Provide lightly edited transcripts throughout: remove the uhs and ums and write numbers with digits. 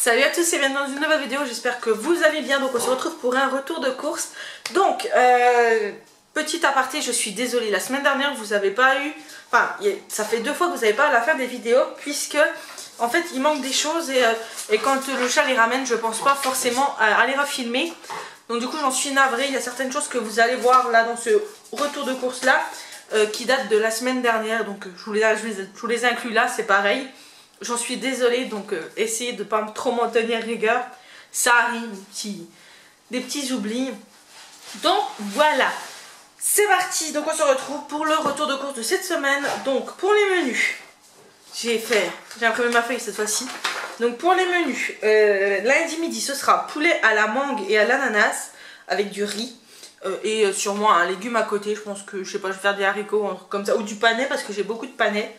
Salut à tous et bienvenue dans une nouvelle vidéo, j'espère que vous allez bien. Donc on se retrouve pour un retour de course. Donc, petit aparté, je suis désolée, la semaine dernière vous n'avez pas eu... Enfin, ça fait 2 fois que vous n'avez pas à la faire des vidéos, puisque en fait il manque des choses et quand le chat les ramène, je pense pas forcément à les refilmer. Donc du coup j'en suis navrée, il y a certaines choses que vous allez voir là dans ce retour de course là, qui datent de la semaine dernière, donc je vous les inclus là, c'est pareil. J'en suis désolée, donc essayez de ne pas trop m'en tenir rigueur. Ça arrive, des petits oublis. Donc voilà, c'est parti. Donc on se retrouve pour le retour de course de cette semaine. Donc pour les menus, j'ai imprimé ma feuille cette fois-ci. Donc pour les menus, lundi midi ce sera poulet à la mangue et à l'ananas avec du riz. Et sûrement un légume à côté. Je pense que, je sais pas, je vais faire des haricots un truc comme ça. Ou du panais parce que j'ai beaucoup de panais.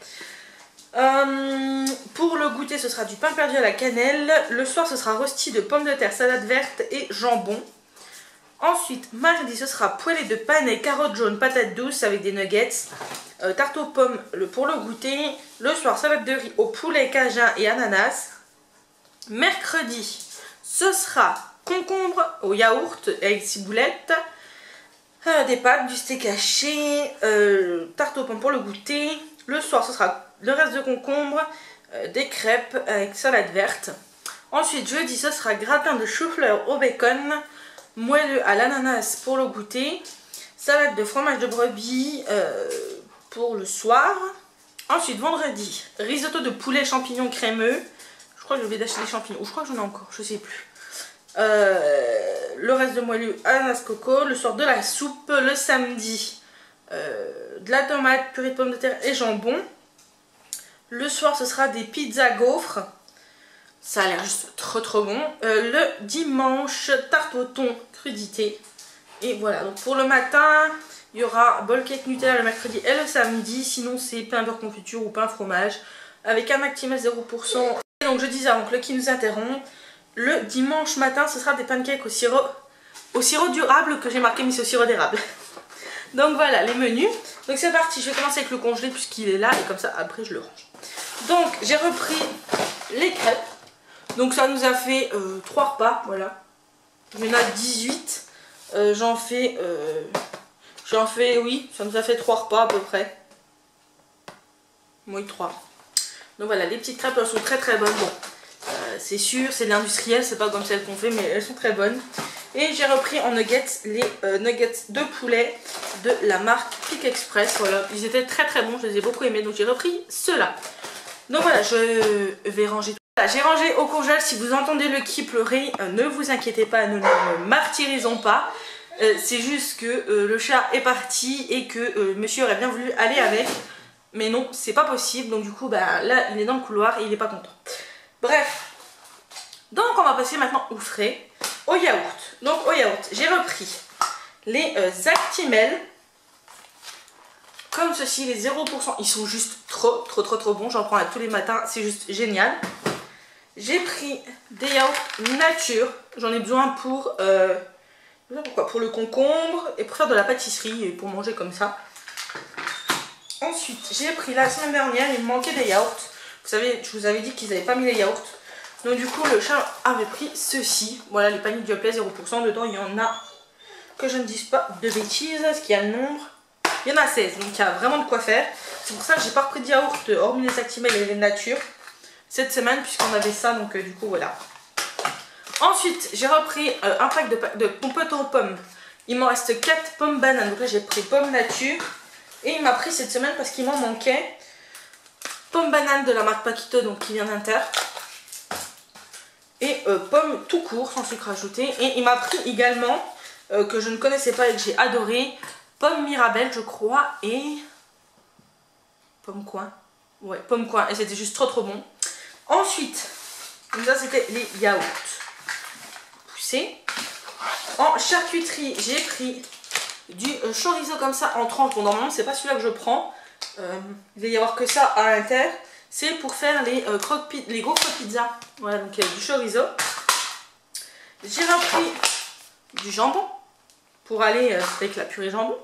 Pour le goûter ce sera du pain perdu à la cannelle. Le soir ce sera rôti de pommes de terre, salade verte et jambon. Ensuite mardi ce sera poêlée de panais, carottes jaunes, patates douces avec des nuggets, tarte aux pommes pour le goûter. Le soir salade de riz au poulet, cajun et ananas. Mercredi ce sera concombre au yaourt avec ciboulette, des pâtes, du steak haché, tarte aux pommes pour le goûter. Le soir ce sera le reste de concombre, des crêpes avec salade verte. Ensuite jeudi ce sera gratin de chou-fleur au bacon, moelleux à l'ananas pour le goûter, salade de fromage de brebis pour le soir. Ensuite vendredi risotto de poulet champignons crémeux. Je crois que je vais d'acheter des champignons, ou je crois que j'en ai encore, je sais plus. Le reste de moelleux ananas coco. Le soir de la soupe. Le samedi de la tomate, purée de pommes de terre et jambon. Le soir ce sera des pizzas gaufres. Ça a l'air juste trop bon. Le dimanche tarte au thon crudité. Et voilà, donc pour le matin il y aura bol cake Nutella le mercredi et le samedi. Sinon c'est pain beurre confiture ou pain fromage avec un Actimel 0%. Et donc je disais avant que le qui nous interrompt, le dimanche matin ce sera des pancakes au sirop durable, que j'ai marqué mais c'est au sirop d'érable. Donc voilà les menus. Donc c'est parti, je vais commencer avec le congelé puisqu'il est là et comme ça après je le range. Donc j'ai repris les crêpes. Donc ça nous a fait 3 repas, voilà. Il y en a 18. J'en fais, oui, ça nous a fait 3 repas à peu près. Oui, 3. Donc voilà, les petites crêpes elles sont très bonnes. Bon, c'est sûr, c'est de l'industriel, c'est pas comme celles qu'on fait, mais elles sont très bonnes. Et j'ai repris en nuggets les nuggets de poulet de la marque Quick Express. Voilà, ils étaient très bons, je les ai beaucoup aimés, donc j'ai repris ceux-là. Donc voilà, je vais ranger tout. Voilà, j'ai rangé au congèle. Si vous entendez le qui pleurer, ne vous inquiétez pas, nous ne le martyrisons pas. C'est juste que le chat est parti et que monsieur aurait bien voulu aller avec. Mais non, c'est pas possible. Donc du coup, bah, là, il est dans le couloir et il est pas content. Bref. Donc on va passer maintenant au frais, au yaourt. Donc au yaourt, j'ai repris les Actimel. Comme ceci, les 0%, ils sont juste trop bons. J'en prends là tous les matins, c'est juste génial. J'ai pris des yaourts nature. J'en ai besoin pour le concombre et pour faire de la pâtisserie et pour manger comme ça. Ensuite, j'ai pris la semaine dernière, il me manquait des yaourts. Vous savez, je vous avais dit qu'ils n'avaient pas mis les yaourts. Donc du coup, le chat avait pris ceci. Voilà, les paniers du Yoplait 0%. Dedans, il y en a, que je ne dise pas de bêtises, ce qu'il y a le nombre. Il y en a 16, donc il y a vraiment de quoi faire. C'est pour ça que j'ai pas repris de yaourt, hormis les Actimel et les nature, cette semaine, puisqu'on avait ça, donc du coup voilà. Ensuite, j'ai repris un pack de compote aux pommes. Il m'en reste 4 pommes bananes, donc là j'ai pris pommes nature. Et il m'a pris cette semaine parce qu'il m'en manquait. Pommes bananes de la marque Paquito, donc qui vient d'Inter. Et pommes tout court, sans sucre ajouté. Et il m'a pris également, que je ne connaissais pas et que j'ai adoré, pomme Mirabelle je crois et pomme coin. Ouais, pomme coin et c'était juste trop bon. Ensuite, donc ça c'était les yaourts poussés. En charcuterie, j'ai pris du chorizo comme ça en tranches. Bon normalement c'est pas celui-là que je prends. Il va y avoir que ça à l'intérieur. C'est pour faire les gros croque-pizzas. Voilà, donc il y a du chorizo. J'ai repris du jambon pour aller avec la purée jambon.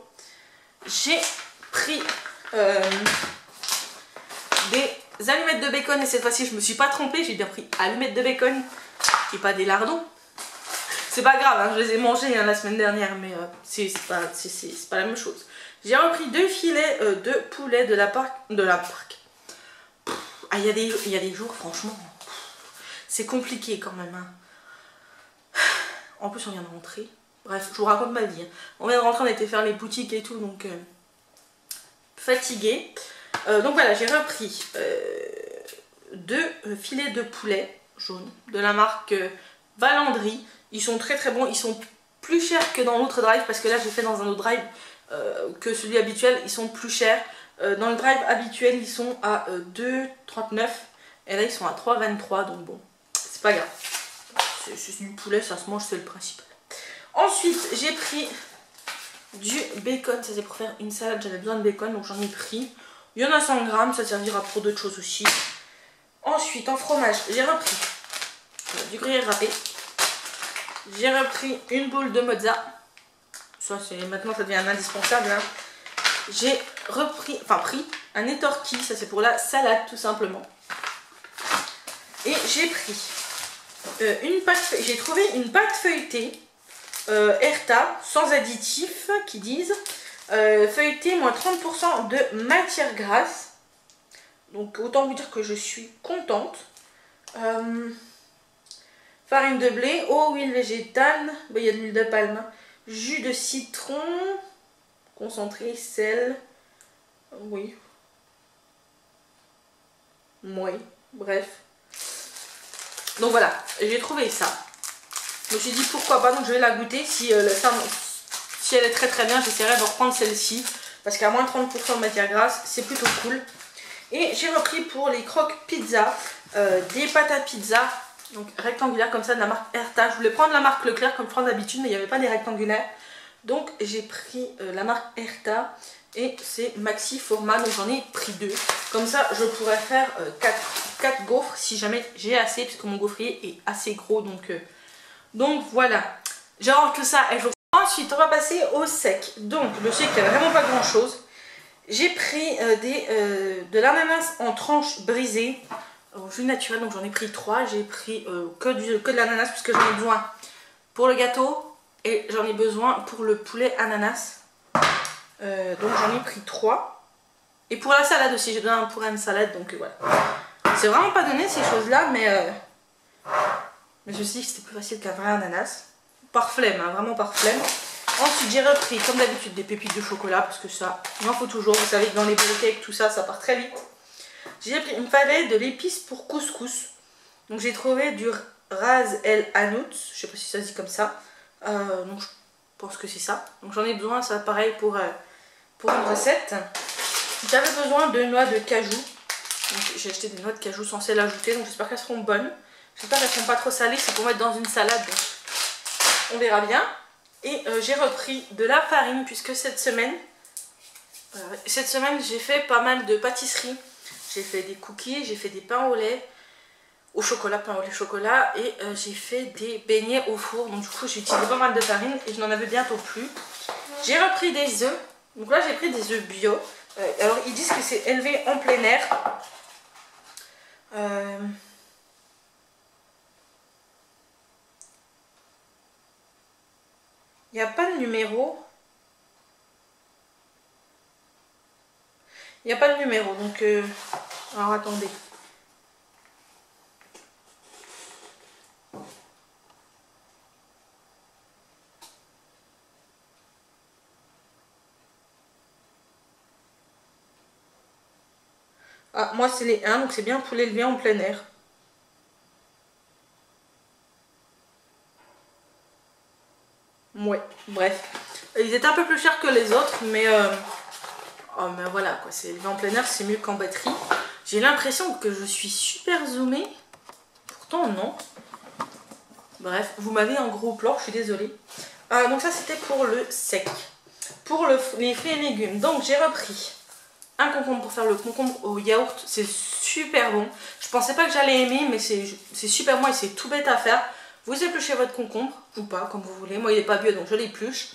J'ai pris des allumettes de bacon et cette fois-ci je me suis pas trompée, j'ai bien pris allumettes de bacon pris pas des lardons. C'est pas grave, hein, je les ai mangés hein, la semaine dernière, mais c'est pas la même chose. J'ai repris 2 filets de poulet de la parc. Ah, il y a des jours, franchement, c'est compliqué quand même. Hein. En plus, on vient de rentrer. Bref, je vous raconte ma vie. Hein. On vient de rentrer, on était faire les boutiques et tout, donc fatigué. Donc voilà, j'ai repris 2 filets de poulet jaune de la marque Valandry. Ils sont très très bons. Ils sont plus chers que dans l'autre drive parce que là, j'ai fait dans un autre drive que celui habituel. Ils sont plus chers. Dans le drive habituel, ils sont à 2,39 et là, ils sont à 3,23. Donc bon, c'est pas grave. C'est du poulet, ça se mange, c'est le principal. Ensuite, j'ai pris du bacon. Ça, c'est pour faire une salade. J'avais besoin de bacon, donc j'en ai pris. Il y en a 100 grammes, ça servira pour d'autres choses aussi. Ensuite, en fromage, j'ai repris du gruyère râpé. J'ai repris une boule de mozza. Ça, maintenant, ça devient un indispensable. Hein. J'ai pris un étorquille. Ça, c'est pour la salade, tout simplement. Et j'ai pris j'ai trouvé une pâte feuilletée Erta, sans additifs, qui disent feuilletée moins 30% de matière grasse. Donc autant vous dire que je suis contente. Farine de blé, eau, huile végétale, il y a de l'huile de palme, jus de citron, concentré, sel, oui, bref. Donc voilà, j'ai trouvé ça. Je me suis dit pourquoi pas, donc je vais la goûter. Si elle est très très bien, j'essaierai de reprendre celle-ci. Parce qu'à moins 30% de matière grasse, c'est plutôt cool. Et j'ai repris pour les croques pizza, des pâtes à pizza, donc rectangulaires comme ça, de la marque Erta. Je voulais prendre la marque Leclerc comme je prends d'habitude, mais il n'y avait pas des rectangulaires. Donc j'ai pris la marque Erta. Et c'est maxi format, donc j'en ai pris 2. Comme ça, je pourrais faire 4 gaufres si jamais j'ai assez, puisque mon gaufrier est assez gros. Donc voilà. J'ai que ça. Ensuite, on va passer au sec. Donc, le sec, il n'y a vraiment pas grand chose. J'ai pris de l'ananas en tranches brisées. Au jus naturel, donc j'en ai pris 3. J'ai pris que de l'ananas, puisque j'en ai besoin pour le gâteau. Et j'en ai besoin pour le poulet ananas. Donc j'en ai pris 3. Et pour la salade aussi, j'ai besoin pour une salade, donc voilà. C'est vraiment pas donné ces choses là, mais je me suis dit que c'était plus facile qu'un vrai ananas. Par flemme, hein, vraiment par flemme. Ensuite j'ai repris comme d'habitude des pépites de chocolat, parce que ça, il en faut toujours. Vous savez que dans les pancakes, tout ça, ça part très vite. J'ai pris une palette de l'épice pour couscous. Donc j'ai trouvé du Ras El Hanout, je sais pas si ça se dit comme ça. Donc je pense que c'est ça. Donc j'en ai besoin, ça pareil pour une recette. J'avais besoin de noix de cajou. J'ai acheté des noix de cajou sans sel ajouté, donc j'espère qu'elles seront bonnes. J'espère qu'elles ne seront pas trop salées, c'est pour mettre dans une salade, donc on verra bien. Et j'ai repris de la farine, puisque cette semaine j'ai fait pas mal de pâtisseries. J'ai fait des cookies, j'ai fait des pains au lait au chocolat, pain au lait chocolat, et j'ai fait des beignets au four. Donc du coup j'ai utilisé pas mal de farine et je n'en avais bientôt plus. J'ai repris des œufs. Donc là j'ai pris des œufs bio. Alors ils disent que c'est élevé en plein air. Il n'y a pas de numéro. Il n'y a pas de numéro, donc alors attendez. Ah, moi c'est les 1, donc c'est bien poulet élevé en plein air. Ouais, bref. Ils étaient un peu plus chers que les autres, mais mais voilà quoi, c'est élevé en plein air, c'est mieux qu'en batterie. J'ai l'impression que je suis super zoomée. Pourtant non. Bref, vous m'avez en gros plan, je suis désolée. Donc ça c'était pour le sec. Pour les fruits et légumes, donc j'ai repris un concombre pour faire le concombre au yaourt. C'est super bon. Je pensais pas que j'allais aimer, mais c'est super bon et c'est tout bête à faire. Vous épluchez votre concombre, ou pas, comme vous voulez. Moi il n'est pas bio, donc je l'épluche.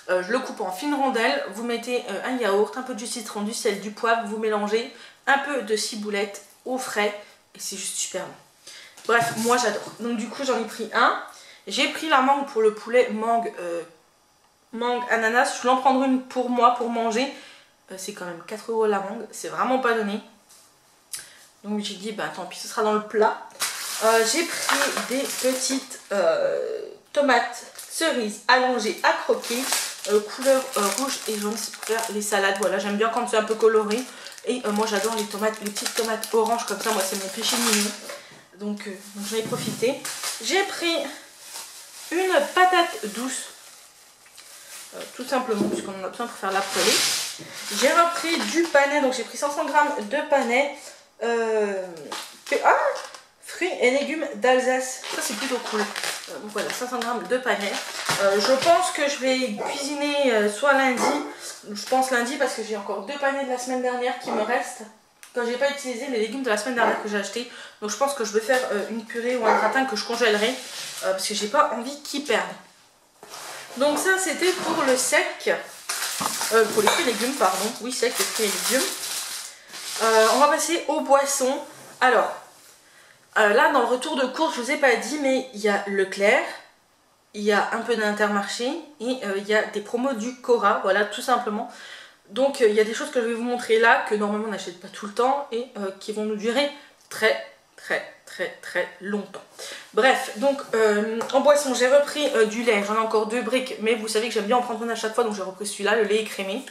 Je le coupe en fines rondelles. Vous mettez un yaourt, un peu de jus de citron, du sel, du poivre. Vous mélangez un peu de ciboulette au frais. Et c'est juste super bon. Bref, moi j'adore. Donc du coup j'en ai pris un. J'ai pris la mangue pour le poulet, mangue ananas. Je voulais en prendre une pour moi, pour manger. C'est quand même 4 € la mangue, c'est vraiment pas donné. Donc j'ai dit, bah tant pis, ce sera dans le plat. J'ai pris des petites tomates cerises allongées à croquer, couleur rouge et jaune, c'est pour faire les salades. Voilà, j'aime bien quand c'est un peu coloré. Et moi j'adore les tomates, les petites tomates oranges comme ça, moi c'est mon péché mignon. Donc j'en ai profité. J'ai pris une patate douce, tout simplement, puisqu'on en a besoin pour faire la poêlée. J'ai repris du panais, donc j'ai pris 500 g de panais. Fruits et légumes d'Alsace, ça c'est plutôt cool. Donc voilà, 500 g de panais. Je pense que je vais cuisiner soit lundi, je pense lundi parce que j'ai encore 2 panais de la semaine dernière qui me restent. Quand j'ai pas utilisé les légumes de la semaine dernière que j'ai acheté. Donc je pense que je vais faire une purée ou un gratin que je congèlerai parce que j'ai pas envie qu'ils perdent. Donc ça c'était pour le sec, pour les fruits et légumes, pardon. Oui, sec, les fruits et légumes. On va passer aux boissons. Alors, là dans le retour de course, je vous ai pas dit, mais il y a Leclerc, il y a un peu d'Intermarché et il y a des promos du Cora, voilà, tout simplement. Donc il y a des choses que je vais vous montrer là, que normalement on n'achète pas tout le temps et qui vont nous durer très longtemps. Bref, donc en boisson j'ai repris du lait, j'en ai encore 2 briques, mais vous savez que j'aime bien en prendre une à chaque fois, donc j'ai repris celui-là, le lait écrémé.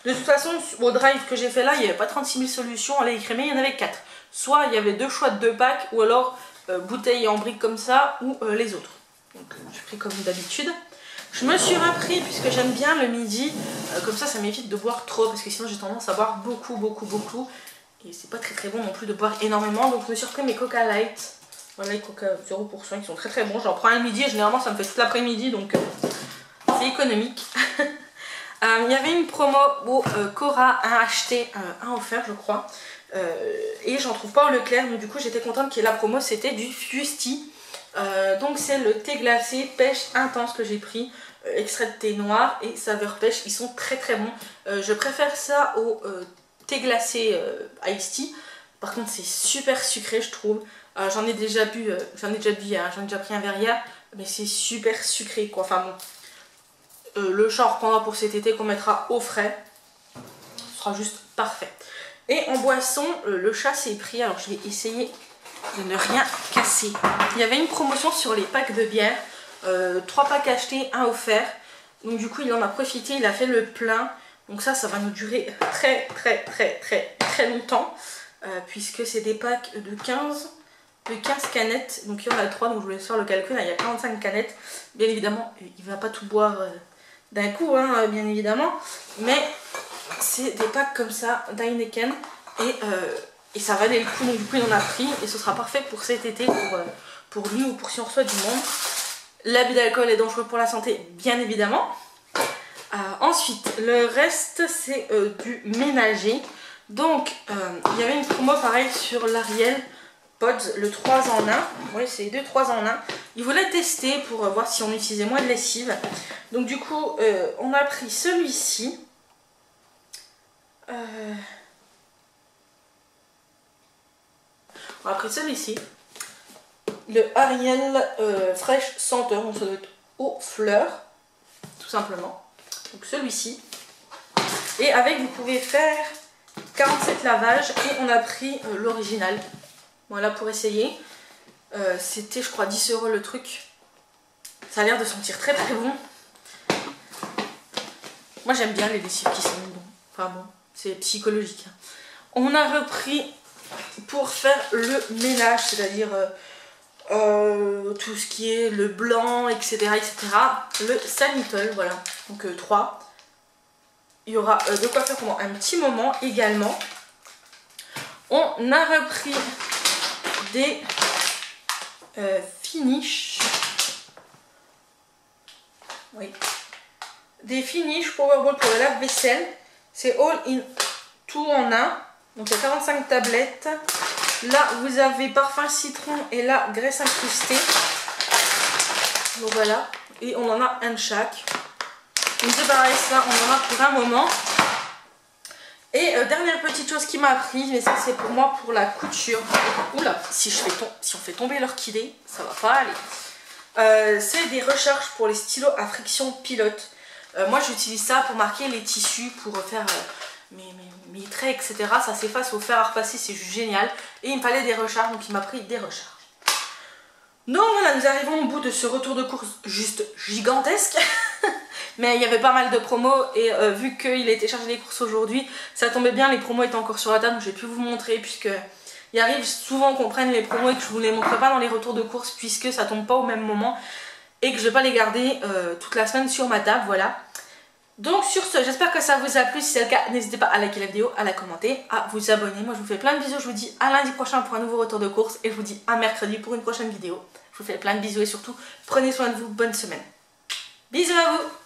De toute façon, au drive que j'ai fait là, il n'y avait pas 36 000 solutions en lait écrémé, il y en avait 4. Soit il y avait 2 choix de 2 packs, ou alors bouteilles en briques comme ça, ou les autres. Donc j'ai pris comme d'habitude. Je me suis repris, puisque j'aime bien le midi, comme ça m'évite de boire trop, parce que sinon j'ai tendance à boire beaucoup. Et c'est pas très bon non plus de boire énormément, donc je me suis repris mes Coca Light. Voilà, les Coca 0%, ils sont très bons. J'en prends un le midi et généralement ça me fait toute l'après-midi, donc c'est économique. Il y avait une promo au Cora, un acheté, un offert je crois. Et j'en trouve pas au Leclerc, donc du coup j'étais contente qu'il y ait la promo, c'était du Fusti. Donc c'est le thé glacé pêche intense que j'ai pris, extrait de thé noir et saveur pêche, ils sont très bons. Je préfère ça au thé glacé iced tea. Par contre c'est super sucré je trouve. J'en ai déjà bu, j'en ai déjà pris un verre hier, mais c'est super sucré quoi. Enfin bon, le chat on reprendra pour cet été qu'on mettra au frais, ce sera juste parfait. Et en boisson, le chat s'est pris, alors je vais essayer de ne rien casser. Il y avait une promotion sur les packs de bière, 3 packs achetés, 1 offert. Donc du coup il en a profité, il a fait le plein. Donc ça va nous durer très longtemps, puisque c'est des packs de 15 canettes. Donc il y en a 3, donc je voulais faire le calcul, là, il y a 45 canettes. Bien évidemment, il ne va pas tout boire d'un coup, hein, bien évidemment. Mais c'est des packs comme ça d'Heineken et ça valait le coup, donc du coup il en a pris et ce sera parfait pour cet été, pour lui ou pour si on reçoit du monde. L'abus d'alcool est dangereux pour la santé, bien évidemment. Ensuite, le reste c'est du ménager. Donc il y avait une promo pareil sur l'Ariel Pods, le 3 en 1. Oui, c'est 2 3 en 1. Ils voulaient tester pour voir si on utilisait moins de lessive. Donc du coup, on a pris celui-ci. On a pris celui-ci. Le Ariel fraîche senteur, donc ça doit être aux fleurs, tout simplement. Donc celui-ci. Et avec, vous pouvez faire 47 lavages et on a pris l'original. Voilà, pour essayer. C'était, je crois, 10 € le truc. Ça a l'air de sentir très bon. Moi, j'aime bien les lessives qui sentent bon. Enfin bon, c'est psychologique. On a repris pour faire le ménage, c'est-à-dire tout ce qui est le blanc, etc. Le Sanitol, voilà. Donc 3. Il y aura de quoi faire pendant un petit moment également. On a repris des Finish. Oui. Des Finish Powerball pour le lave-vaisselle. C'est all in tout en un. Donc il y a 45 tablettes. Là vous avez parfum citron et là graisse incrustée. Donc voilà. Et on en a un de chaque. Donc c'est pareil, ça on en a pour un moment. Et dernière petite chose qui m'a appris, mais ça c'est pour moi pour la couture. Oula, si on fait tomber l'orchidée, ça va pas aller. C'est des recharges pour les stylos à friction pilote. Moi j'utilise ça pour marquer les tissus, pour faire mes traits, etc. Ça s'efface au fer à repasser, c'est juste génial. Et il me fallait des recharges, donc il m'a pris des recharges. Donc voilà, nous arrivons au bout de ce retour de course juste gigantesque. Mais il y avait pas mal de promos et vu qu'il a été chargé les courses aujourd'hui, ça tombait bien, les promos étaient encore sur la table, donc j'ai pu vous montrer puisque il arrive souvent qu'on prenne les promos et que je vous les montre pas dans les retours de course puisque ça tombe pas au même moment et que je vais pas les garder toute la semaine sur ma table, voilà. Donc sur ce, j'espère que ça vous a plu. Si c'est le cas, n'hésitez pas à liker la vidéo, à la commenter, à vous abonner. Moi je vous fais plein de bisous, je vous dis à lundi prochain pour un nouveau retour de course et je vous dis à mercredi pour une prochaine vidéo. Je vous fais plein de bisous et surtout prenez soin de vous, bonne semaine. Bisous à vous.